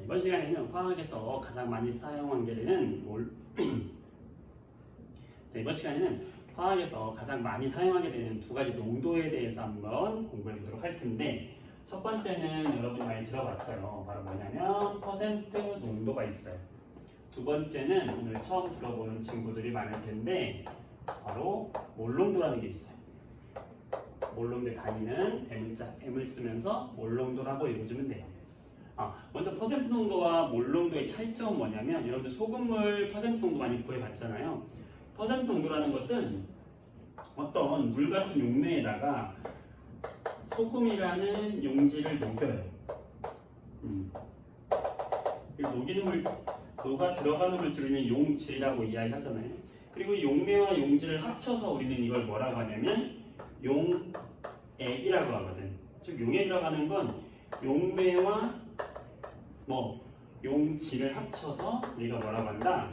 이번 시간에는 화학에서 가장 많이 사용하게 되는 이번 시간에는 화학에서 가장 많이 사용하게 되는 두 가지 농도에 대해서 한번 공부해 보도록 할 텐데, 첫 번째는 여러분이 많이 들어봤어요. 바로 뭐냐면 퍼센트 농도가 있어요. 두 번째는 오늘 처음 들어보는 친구들이 많을 텐데 바로 몰농도라는 게 있어요. 몰농도의 단위는 대문자 M을 쓰면서 몰농도라고 읽어주면 돼요. 먼저 퍼센트 농도와 몰농도의 차이점은 뭐냐면, 여러분들 소금물 퍼센트 농도 많이 구해봤잖아요. 퍼센트 농도라는 것은 어떤 물 같은 용매에다가 소금이라는 용지를 녹여요. 녹아 들어가는 물질을 용질이라고 이야기하잖아요. 그리고 이 용매와 용질을 합쳐서 우리는 이걸 뭐라고 하냐면 용액이라고 하거든. 즉 용액이라고 하는 건 용매와 용질을 합쳐서 우리가 뭐라고 한다?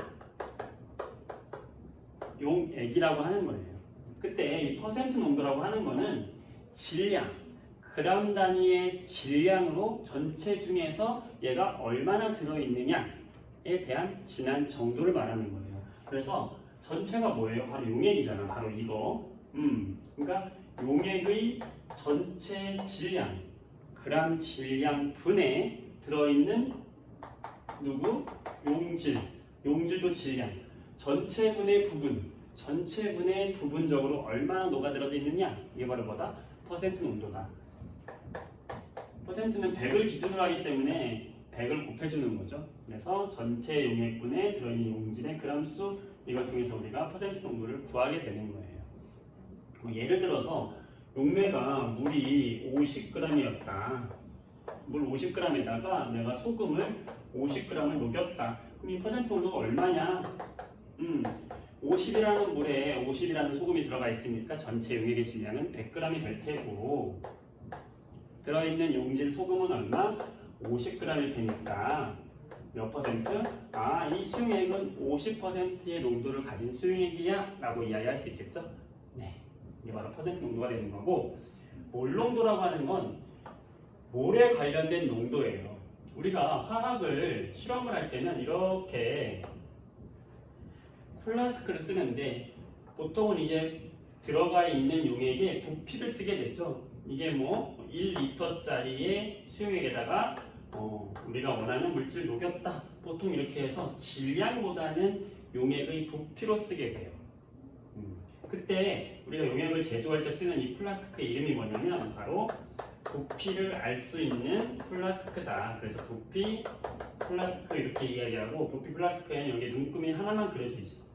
용액이라고 하는 거예요. 그때 이 퍼센트 농도라고 하는 거는 질량, 그람 단위의 질량으로 전체 중에서 얘가 얼마나 들어있느냐에 대한 진한 정도를 말하는 거예요. 그래서 전체가 뭐예요? 바로 용액이잖아. 바로 이거. 그러니까 용액의 전체 질량, 그람 질량 분에 들어있는 용질. 용질도 질량. 전체 분의 부분적으로 얼마나 녹아들어져 있느냐, 이게 바로 뭐다? 퍼센트 농도다. 퍼센트는 100을 기준으로 하기 때문에 100을 곱해주는 거죠. 그래서 전체 용액분에 들어있는 용질의 그람수, 이걸 통해서 우리가 퍼센트 농도를 구하게 되는 거예요. 예를 들어서 용매가 물이 50g이었다. 물 50g에다가 내가 소금을 50g을 녹였다. 그럼 이 퍼센트 농도가 얼마냐? 50이라는 물에 50이라는 소금이 들어가 있으니까 전체 용액의 질량은 100g이 될 테고, 들어있는 용질 소금은 얼마? 50g일 테니까 몇 퍼센트? 이 수용액은 50%의 농도를 가진 수용액이야 라고 이야기할 수 있겠죠? 네, 이게 바로 퍼센트 농도가 되는 거고, 몰농도라고 하는 건 몰에 관련된 농도예요. 우리가 화학을 실험을 할 때는 이렇게 플라스크를 쓰는데, 보통은 이제 들어가 있는 용액에 부피를 쓰게 되죠. 이게 1리터짜리의 수용액에다가 우리가 원하는 물질을 녹였다. 보통 이렇게 해서 질량보다는 용액의 부피로 쓰게 돼요. 그때 우리가 용액을 제조할 때 쓰는 이 플라스크의 이름이 뭐냐면 바로 부피를 알 수 있는 플라스크다. 그래서 부피 플라스크 이렇게 이야기하고, 부피 플라스크에는 여기 눈금이 하나만 그려져 있어.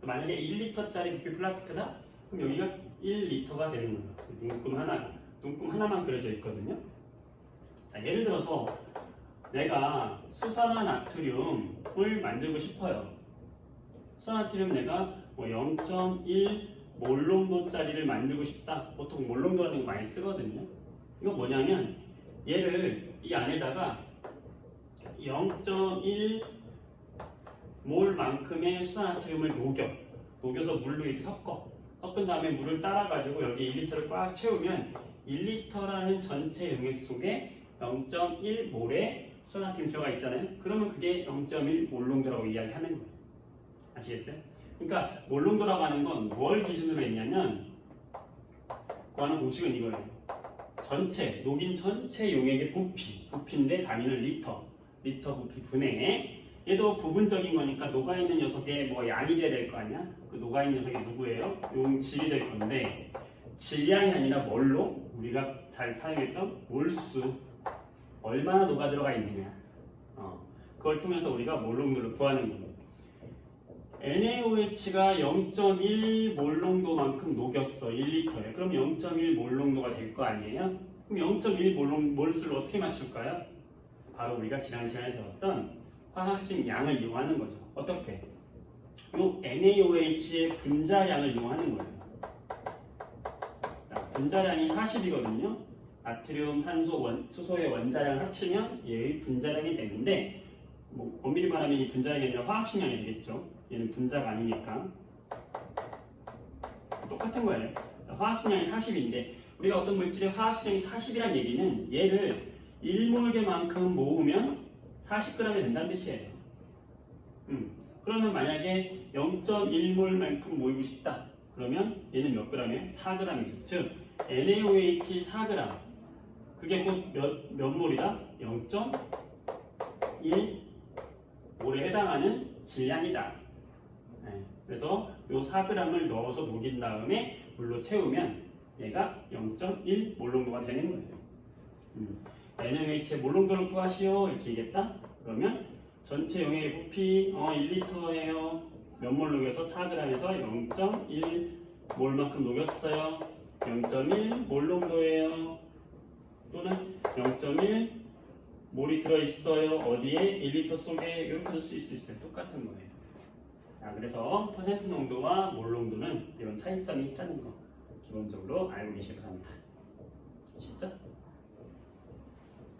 만약에 1리터짜리 부피 플라스크다? 그럼 여기가 1리터가 되는 거예요. 눈금 하나만 그려져 있거든요. 자, 예를 들어서 내가 수산화나트륨을 만들고 싶어요. 수산화나트륨 내가 0.1 몰농도짜리를 만들고 싶다. 보통 몰농도라는 거 많이 쓰거든요. 이거 뭐냐면 얘를 이 안에다가 0.1 몰만큼의 수산나트륨을 녹여서 물로 이렇게 섞은 다음에 물을 따라가지고 여기 1리터를 꽉 채우면 1리터라는 전체 용액 속에 0.1 몰의 수산나트륨 들어가 있잖아요. 그러면 그게 0.1 몰농도라고 이야기하는 거예요. 아시겠어요? 그러니까 몰농도라고 하는 건 뭘 기준으로 했냐면, 구하는 공식은 이거예요. 녹인 전체 용액의 부피인데 단위는 리터 부피 분해. 얘도 부분적인 거니까 녹아있는 녀석의 양이 돼야 될 거 아니야? 그 녹아있는 녀석이 누구예요? 용질이 될 건데, 질량이 아니라 뭘로? 우리가 잘 사용했던 몰수, 얼마나 녹아 들어가 있느냐, 그걸 통해서 우리가 몰농도를 구하는 거예요. NaOH가 0.1 몰농도만큼 녹였어, 1리터에. 그럼 0.1 몰농도가 될 거 아니에요? 그럼 0.1 몰수를 어떻게 맞출까요? 바로 우리가 지난 시간에 배웠던 화학식 양을 이용하는 거죠. 어떻게? 요 NaOH의 분자량을 이용하는 거예요. 자, 분자량이 40이거든요. 나트륨, 산소, 수소의 원자량 합치면 얘의 분자량이 되는데, 엄밀히 말하면 이 분자량이 아니라 화학식량이 되겠죠. 얘는 분자가 아니니까. 똑같은 거예요. 자, 화학식량이 40인데 우리가 어떤 물질의 화학식량이 40이란 얘기는 얘를 1몰개만큼 모으면 40g이 된다는 뜻이에요. 그러면 만약에 0.1몰만큼 모이고 싶다. 그러면 얘는 몇 g이에요? 4g이죠. 즉 NaOH 4g. 그게 곧 몇 몰이다? 0.1몰에 해당하는 질량이다. 네, 그래서 이 4g을 넣어서 녹인 다음에 물로 채우면 얘가 0.1 몰농도가 되는 거예요. NaOH의 몰농도를 구하시오 이렇게 얘기했다. 그러면 전체 용액의 부피 1리터예요. 몇 몰 녹여서 4g에서 0.1몰만큼 녹였어요. 0.1 몰농도예요. 또는 0.1몰이 들어있어요. 어디에? 1리터 속에 이렇게 쓸 수 있어요. 똑같은 거예요. 그래서 퍼센트 농도와 몰 농도는 이런 차이점이 있다는 거 기본적으로 알고 계시기 바랍니다. 쉽죠?